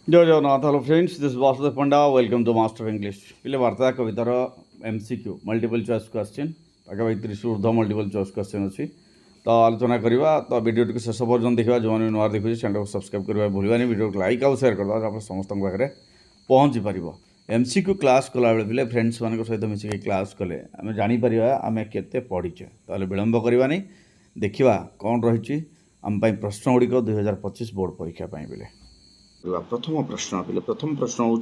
जय Jagannath. Hello friends, this Vasudev Panda. Welcome to Master English. पिले वार्ता कवितार एमसीक्यू मल्टीपल चॉइस क्वेश्चन पाखापाखि 30 ऊर्ध मल्टीपल चॉइस क्वेश्चन अच्छी तो आलोचना करवा। तो वीडियो टी शेष पर्यटन देखा जो मैंने नुआ देखुचे चैनल को सब्सक्राइब करवा भूलवानी। वीडियो को लाइक आउ शेयर करदे समस्त पाखे पहुँची पार। एमसीक्यू क्लास कला बेले फ्रेंड्स मान सहित मिसिक क्लास कले आम जापर आम के पढ़ीचे। तो विलंब करवानी देखा कौन रही आम प्रश्न गुड़िक 2025 बोर्ड परीक्षा बेले। प्रथम प्रश्न पे प्रथम प्रश्न हूँ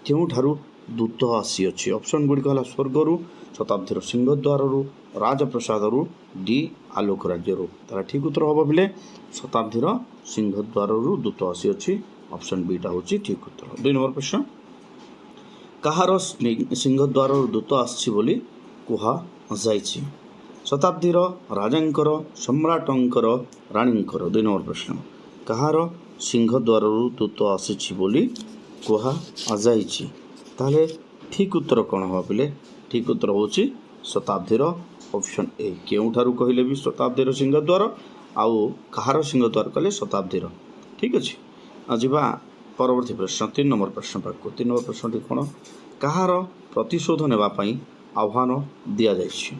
केउठारु दूत आसी ऑप्शन गुड़िक है स्वर्गर, शताब्दीर सिंहद्वार, राजप्रसाद, डी आलोक राज्य। तार ठीक उत्तर हम पे शताब्दीर सिंहद्वार दूत आसी ऑप्शन बीटा हूँ ठीक उत्तर। 2 नंबर प्रश्न कहार सिंहद्वार दूत आसी कहुई शताब्दीर राजांकर, सम्राटंकर, राणींकर। 2 नंबर प्रश्न कहार सिंहद्वार दूत आसी कहुई ताले ठीक उत्तर कौन हम पे ठीक उत्तर हूँ शताब्दीर ऑप्शन ए। केउठारु कहले भी शताब्दीर सिंहद्वार आउ कहार सिंहद्वार कहले शताब्दीर। ठीक अच्छे आजा परवर्ती प्रश्न 3 नंबर प्रश्न पाक। 3 नंबर प्रश्न कौन कहार प्रतिशोध नेबाई आह्वान दि जाए।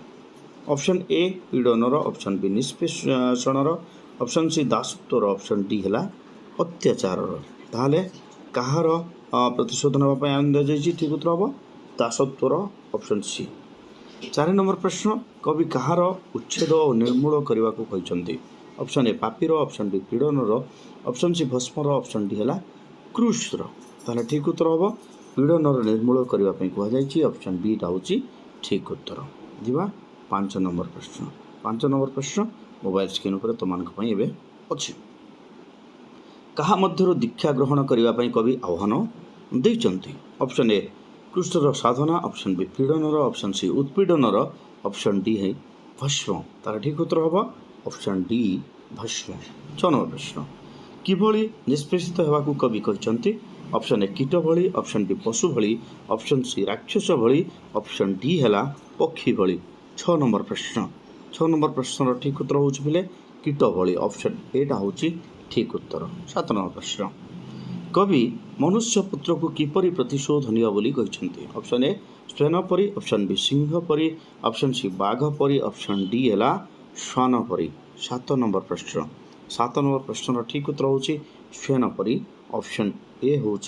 ऑप्शन ए पीड़नर, ऑप्शन बी निष्पेषणर, ऑप्शन सी दासत्वर, ऑप्शन डी है अत्याचार। ताहले कहार प्रतिशोध नापी आह्वान दि जाए ठीक उत्तर हम दासत्वर ऑप्शन सी। 4 नंबर प्रश्न कवि कहार उच्छेद और निर्मूल करने को कहते। ऑप्शन ए पापीर, ऑप्शन बी पीड़नर, ऑप्शन सी भस्मर, ऑप्शन डी है क्रूशर। ताहले ठीक उत्तर हम पीड़नर निर्मूल करने कहुई ऑप्शन बी टा हूँ ठीक उत्तर। जा 5 नंबर प्रश्न। 5 नंबर प्रश्न मोबाइल स्क्रीन पर तुम अच्छी कहा मध्य दीक्षा ग्रहण करने कवि आह्वान देते। ऑप्शन ए कृष्णर साधना, ऑप्शन बी पीड़नर, ऑप्शन सी उत्पीड़नर, ऑप्शन डी है भस्म। तार ठीक उत्तर हम ऑप्शन डी भस्म। 6 नंबर प्रश्न किभली निष्पेषित होगा कवि कहते। ऑप्शन ए कीट भली, ऑप्शन बी पशु भली, ऑप्शन सी राक्षस भली, ऑप्शन डी है पक्षी भली। 6 नंबर प्रश्न 6 नंबर प्रश्न ठीक उत्तर हूँ पे कीट भली ऑप्शन एटा हूँ ठीक उत्तर। 7 नंबर प्रश्न कवि मनुष्य पुत्र को किपरि प्रतिशोध निया बोली कहते। ऑप्शन ए श्वेन परी, ऑप्शन बी सिंह परी, ऑप्शन सी बाघ परी, ऑप्शन डी है श्वान परी। 7 नंबर प्रश्न 7 नंबर प्रश्न ठीक उत्तर हूँ श्वेन परी ऑप्शन ए हूँ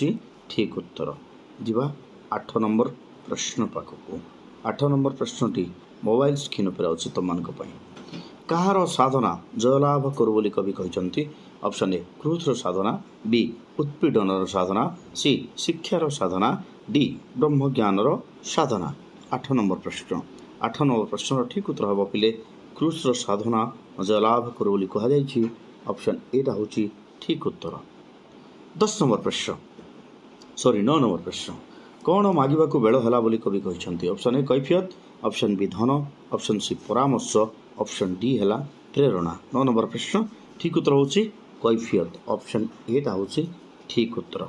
ठीक उत्तर। जा 8 नंबर प्रश्न पाखक। 8 नंबर प्रश्नटी मोबाइल स्क्रीन पर अच्छी तुम कहार साधना जयलाभ करू बोली कवि कहते। ऑप्शन ए क्रोधर साधना, बी उत्पीड़नर साधना, सी शिक्षार साधना, डी ब्रह्मज्ञानर साधना। 8 नंबर प्रश्न 8 नंबर प्रश्न ठीक उत्तर हम पे क्रोधर साधना जयलाभ करू बोली कहुई ऑप्शन एटा हूँ ठीक उत्तर। 10 नंबर प्रश्न 9 नंबर प्रश्न कौन मागिबाकू बेଳ ହେଲା ବୋଲି कवि कहते। ऑप्शन ए कैफियत, ऑप्शन बी धन, ऑप्शन सी परामर्श, ऑप्शन डी है प्रेरणा। 9 नंबर प्रश्न ठीक उत्तर हूँ कैफियत ऑप्शन एटा हूँ ठीक उत्तर।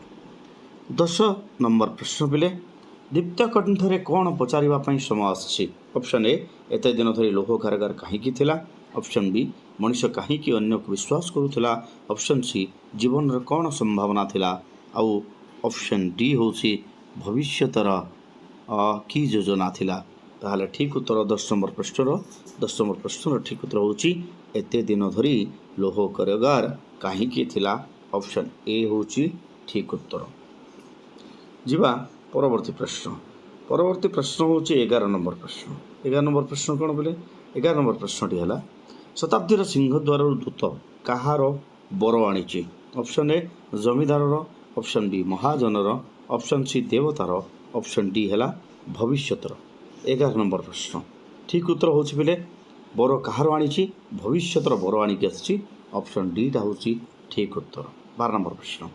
10 नंबर प्रश्न पे दीप्त कंठरे कौन पचारे समय आसी। ऑप्शन ए एत दिन धरी लोह कारागार कहीं थिला, ऑप्शन बी मनुष्य कहीं अन्य को विश्वास करुला, ऑप्शन सी जीवन कौन संभावना थिला, आउ ऑप्शन डी हूँ भविष्यतर की योजना थिला। ताहले ठीक उत्तर 10 नंबर प्रश्न ठीक उत्तर हूँ एत दिन धरी लोह कारागार कहीं थिला ऑप्शन ए हूँ ठीक उत्तर। जा परवर्ती प्रश्न हूँ 11 नंबर प्रश्न। 11 नंबर प्रश्न कौन बोले 11 नंबर प्रश्नटी है शताब्दीर सिंहद्वार दूत कहार बर आनी। ऑप्शन ए जमीदार, ऑप्शन बी महाजनर, ऑप्शन सी देवतार, ऑप्शन डी है भविष्यतर। 11 नंबर प्रश्न ठीक उत्तर हूँ पे बर कहार आनी भविष्यतर बर आणिकी आसी ऑप्शन डी टा हूँ ठीक उत्तर। 12 नंबर प्रश्न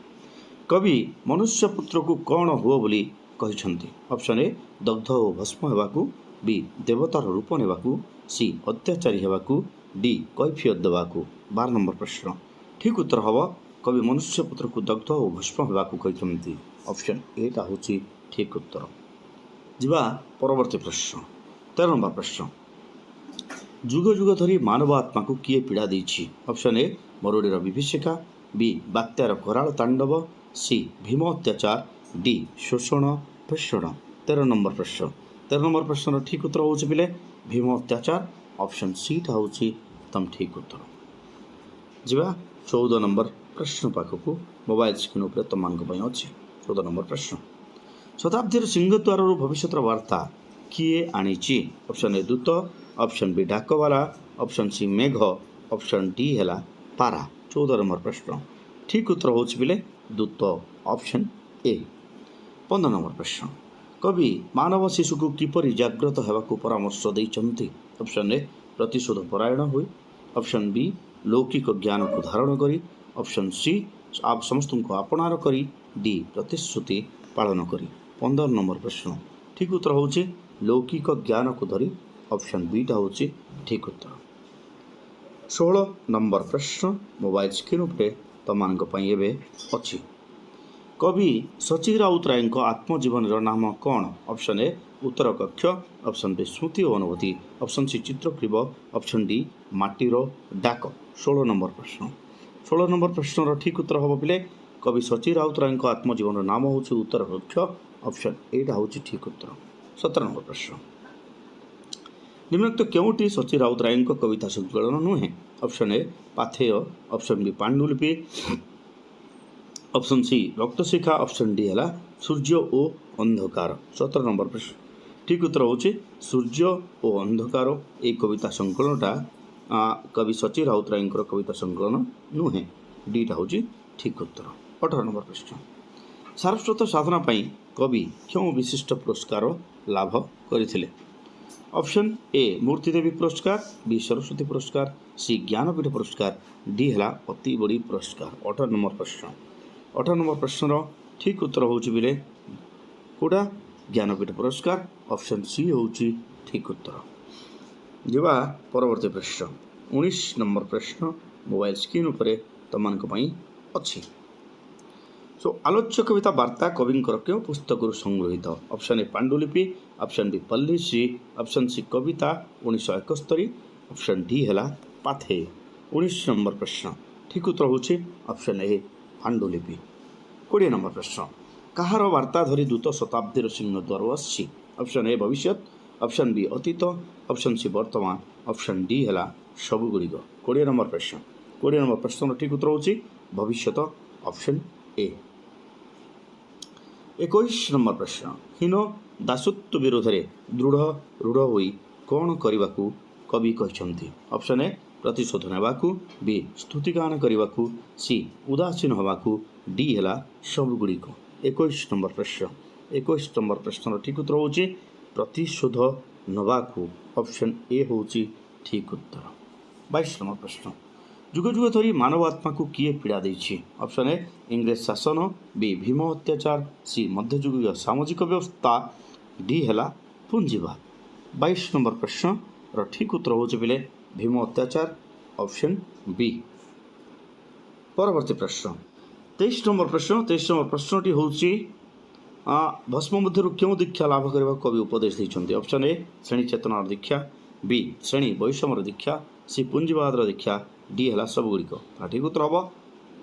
कवि मनुष्य पुत्र को कौन हुआ बोली कहते। ऑप्शन ए दग्ध और भस्म होगाकू, बी देवतार रूप नेबाकू, सी अत्याचारी होगाकू, डी कैफियत देवाकू। 12 नंबर प्रश्न ठीक उत्तर हम कवि मनुष्य पुत्र को दग्ध और भस्म होगाकू कहते ऑप्शन ए टा हूँ ठीक उत्तर। जा परवर्ती प्रश्न 13 नंबर प्रश्न जुग जुग धरी मानव आत्मा को किए पीड़ा देछि। ऑप्शन ए मरुड़ीर विभीषिका, बी बात्यार कराल तांडव, सी भीम अत्याचार डी शोषण भीषण 13 नंबर प्रश्न 13 नंबर प्रश्न ठीक उत्तर हूँ पिले भीम अत्याचार ऑप्शन सी टा हूँ एकदम ठीक उत्तर। जा 14 नंबर प्रश्न पाखक मोबाइल स्क्रीन उपर तुम अच्छी 14 नंबर प्रश्न शताब्दी सिंहद्वार भविष्य वार्ता किए आनी ऑप्शन ए दूत ऑप्शन बी डाकवाला ऑप्शन सी मेघ ऑप्शन डी है पारा 14 नंबर प्रश्न ठीक उत्तर हूँ पिले दूत ऑप्शन ए। 15 नंबर प्रश्न कवि मानव शिशु को किपरि जाग्रत होगाकू परामर्श देइछन्ति ऑप्शन ए प्रतिशोध परायण हुई ऑप्शन बी लौकिक ज्ञान को धारण करी ऑप्शन सी आप समस्त को आपणार करी डी प्रतिश्रुति पालन करी 15 नंबर प्रश्न ठीक उत्तर हूँ लौकिक ज्ञान को धरी ऑप्शन बी टा हूँ ठीक उत्तर। 16 नंबर प्रश्न मोबाइल स्क्रीन उपर तुम अच्छी कवि सची राउतराय आत्मजीवन नाम कौन ऑप्शन ए उत्तर कक्ष ऑप्शन बी स्मृति और अनुभूति ऑप्शन सी चित्रग्रीव ऑप्शन डी माटीर डाक 16 नंबर प्रश्न 16 नंबर प्रश्न ठीक उत्तर हम पिले कवि सची राउतराय आत्मजीवन नाम हूँ उत्तर कक्ष ऑप्शन ए हूँ ठीक उत्तर। 17 नंबर प्रश्न निम्नलिखित केउटी सची राउतराय कविता संकलन नुहे option A Patheya option B पांडुलिपि ऑप्शन सी रक्तशिखा ऑप्शन डी है सूर्य और अंधकार 17 नंबर प्रश्न ठीक उत्तर हूँ सूर्य और अंधकार ये कविता संकलनटा कवि सची राउतराय कविता संकलन नुहे डीटा हूँ ठीक उत्तर। 18 नंबर प्रश्न सारस्वत साधना पाई कवि क्यों विशिष्ट पुरस्कार लाभ करथिले ऑप्शन ए मूर्तिदेवी पुरस्कार बी सरस्वती पुरस्कार सी ज्ञानपीठ पुरस्कार डी है अति बड़ी पुरस्कार 18 नंबर प्रश्न 18 नंबर प्रश्न ठीक उत्तर हूँ बिले कौटा ज्ञानपीठ पुरस्कार ऑप्शन सी हूँ ठीक उत्तर। जा परवर्ती प्रश्न 19 नंबर प्रश्न मोबाइल स्क्रीन उपर तुम अच्छी सो आलोच्य कविता वार्ता कविंकर क्यों पुस्तक संगृहित ऑप्शन ए पांडुलिपि ऑप्शन बी पल्लीश्री ऑप्शन सी कविता 1971 ऑप्शन डी है पाथे 19 नंबर प्रश्न ठीक उत्तर हूँ ऑप्शन ए पांडुलिपि। 20 नंबर प्रश्न कहार वार्ता धरी दूत शताब्दी सिंहद्वार आसी ऑप्शन ए भविष्य ऑप्शन बी अतीत ऑप्शन सी वर्तमान ऑप्शन डी है सबुगुड़िक 20 नंबर प्रश्न 20 नंबर प्रश्न ठीक उत्तर हूँ भविष्य ऑप्शन ए। 21 नंबर प्रश्न हीन दासत्व विरोध में दृढ़ रूढ़ होई कौन करने को कवि कहते ऑप्शन ए प्रतिशोध नेबाकू बी स्तुतिगान करने सी उदासीन होगाकू डी है सबुगुड़िक 21 नंबर प्रश्न 21 नंबर प्रश्न ठीक उत्तर हूँ प्रतिशोध नबाकू ऑप्शन ए हूँ ठीक उत्तर। 22 नंबर प्रश्न जुग जुग धरी मानव आत्मा को किए पीड़ा देछि ऑप्शन ए इंग्रेज शासन बी भीम अत्याचार सी मध्ययुगीय सामाजिक व्यवस्था डी है पुंजीवाद 22 नंबर प्रश्न ठीक उत्तर हूँ पिले भीम अत्याचार ऑप्शन बी। परवर्ती प्रश्न 23 नंबर प्रश्न 23 नंबर प्रश्नटी हूँ भस्म मध्य क्यों दीक्षा लाभ करने कवि उपदेश देते ऑप्शन ए श्रेणी चेतनार दीक्षा बी श्रेणी वैषम्यर दीक्षा सी पुंजीवाद दीक्षा डी है सबुगुड़िक ठीक उत्तर हम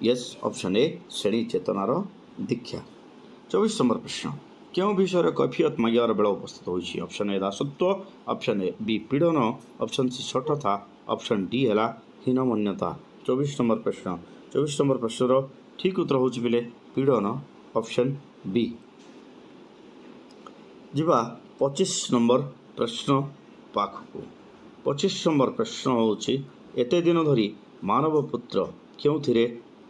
यस ऑप्शन ए श्रेणी चेतनार दीक्षा। 24 नंबर प्रश्न क्यों विषय कैफियत मागियार बेल उपस्थित होती ऑप्शन ए दासत्व ऑप्शन ए बी पीड़न ऑप्शन सी शठता ऑप्शन डी है हीनमन्यता 24 नंबर प्रश्न 24 नंबर प्रश्न ठीक उत्तर हूँ बिले पीड़न ऑप्शन बी। जा 25 नंबर प्रश्न पाखक 25 नंबर प्रश्न हूँ एते दिन धरी मानव पुत्र क्यों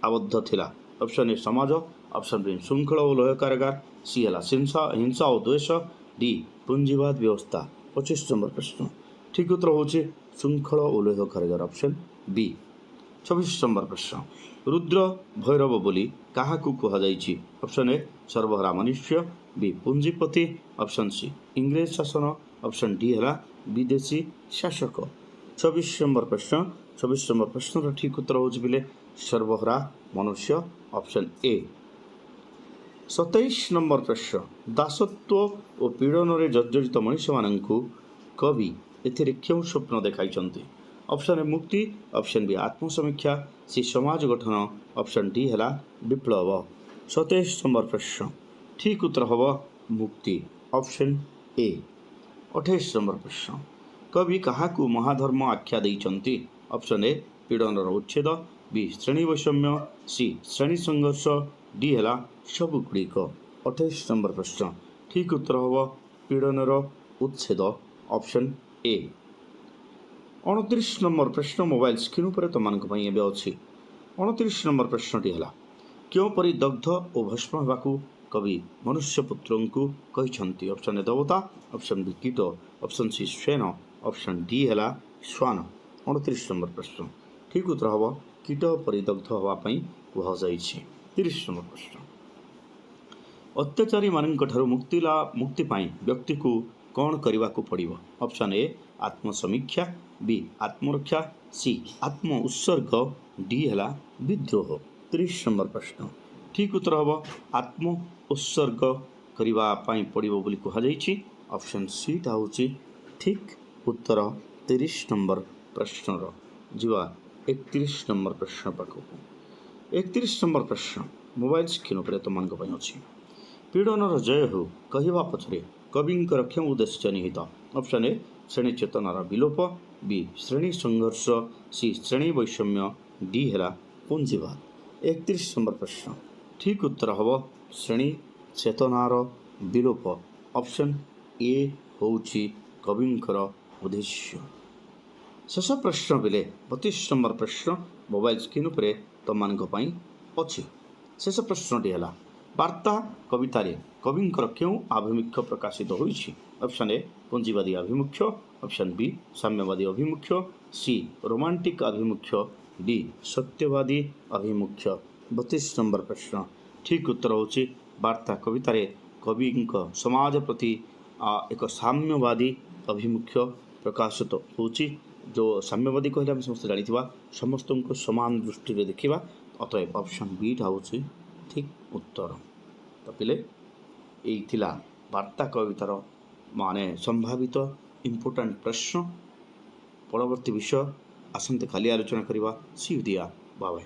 आबद्ध थिला ऑप्शन ए समाज ऑप्शन बी श्रृंखल और लय कारागार सी है हिंसा और द्वेष डी पुंजीवाद व्यवस्था 25 नंबर प्रश्न ठीक उत्तर हूँ श्रृंखल और लय कारागार ऑप्शन बी। 26 नंबर प्रश्न रुद्र भैरव बोली क्या कहुई ऑप्शन ए सर्वहरा मनुष्य बी पुंजीपति ऑप्शन सी इंग्रेज शासन ऑप्शन डी है विदेशी शासक 26 नंबर प्रश्न 26 नंबर प्रश्न ठीक उत्तर हूँ बिले सर्वहरा मनुष्य ऑप्शन ए। 27 नंबर प्रश्न दासत्व और पीड़न में जर्जरित मनुष्य मानक कवि एथिरे क्यों स्वप्न देखाई ऑप्शन ए मुक्ति ऑप्शन बी आत्मसमीक्षा सी समाज गठन ऑप्शन डी है विप्लव 27 नंबर प्रश्न ठीक उत्तर हम मुक्ति ऑप्शन ए। 28 नंबर प्रश्न कवि क्या महाधर्म आख्या देइचंती ऑप्शन ए पीड़नर उच्छेद बी श्रेणी वैषम्य सी श्रेणी संघर्ष डी है सबुगुड़िक। 28 नंबर प्रश्न ठीक उत्तर हम पीड़नर उच्छेद ऑप्शन ए। 29 नंबर प्रश्न मोबाइल स्क्रीन पर तुम अच्छी 29 नंबर प्रश्नटी है क्योंपरी दग्ध और भस्म होगा कवि मनुष्यपुत्र को कहते ऑप्शन ए देवता ऑप्शन बी कीट ऑप्शन सी श्वेन ऑप्शन डी है श्वान। 29 नंबर प्रश्न ठीक उत्तर हम कीट परिदग्ध होगापी कहुई। 30 नंबर प्रश्न अत्याचारी मान मुक्ति व्यक्ति को कौन करने को पड़ो ऑप्शन ए आत्मसमीक्षा बी आत्मरक्षा सी आत्म उत्सर्ग डी है विद्रोह। 30 नंबर प्रश्न ठीक उत्तर हम आत्म उत्सर्ग करने पड़ो बोली कहुई ऑप्शन सी टा हूँ ठीक उत्तर 30 नंबर प्रश्नर। जीवा 31 नंबर प्रश्न पाखक 31 नंबर प्रश्न मोबाइल स्क्रीन पर तुम अच्छी पीड़नर जय हो कहवा पछरे कविंकर क्यों उद्देश्य निहित ऑप्शन ए श्रेणी चेतनार विलोप बी श्रेणी संघर्ष सी श्रेणी वैषम्य डी है पूंजीवाद। 31 नंबर प्रश्न ठीक उत्तर हम श्रेणी चेतनार विलोप ऑप्शन ए हूँ कविंकर उद्देश्य। शेष प्रश्न बेले 32 नंबर प्रश्न मोबाइल स्क्रीन पर तुम अच्छी शेष प्रश्नटी है वार्ता कवितारे कविंकर क्यों आभिमुख्य प्रकाशित होइछि ऑप्शन ए पूंजीवादी आभिमुख्य ऑप्शन बी साम्यवादी आभिमुख्य सी रोमांटिक आभिमुख्य डी सत्यवादी आभिमुख्य। 32 नंबर प्रश्न ठीक उत्तर होछि वार्ता कवितारे कविंक समाज प्रति एक साम्यवादी आभिमुख्य प्रकाशित होछि। जो साम्यवादी कहले हम समस्त जानी समस्त को समान दृष्टि देखा अतएव ऑप्शन बी टा होछि ठीक उत्तर। तो पिले यही वार्ता कवितार माने संभावित इम्पोर्टाट प्रश्न परवर्ती विषय आसंते खाली आलोचना करवा। सी दिया बाय।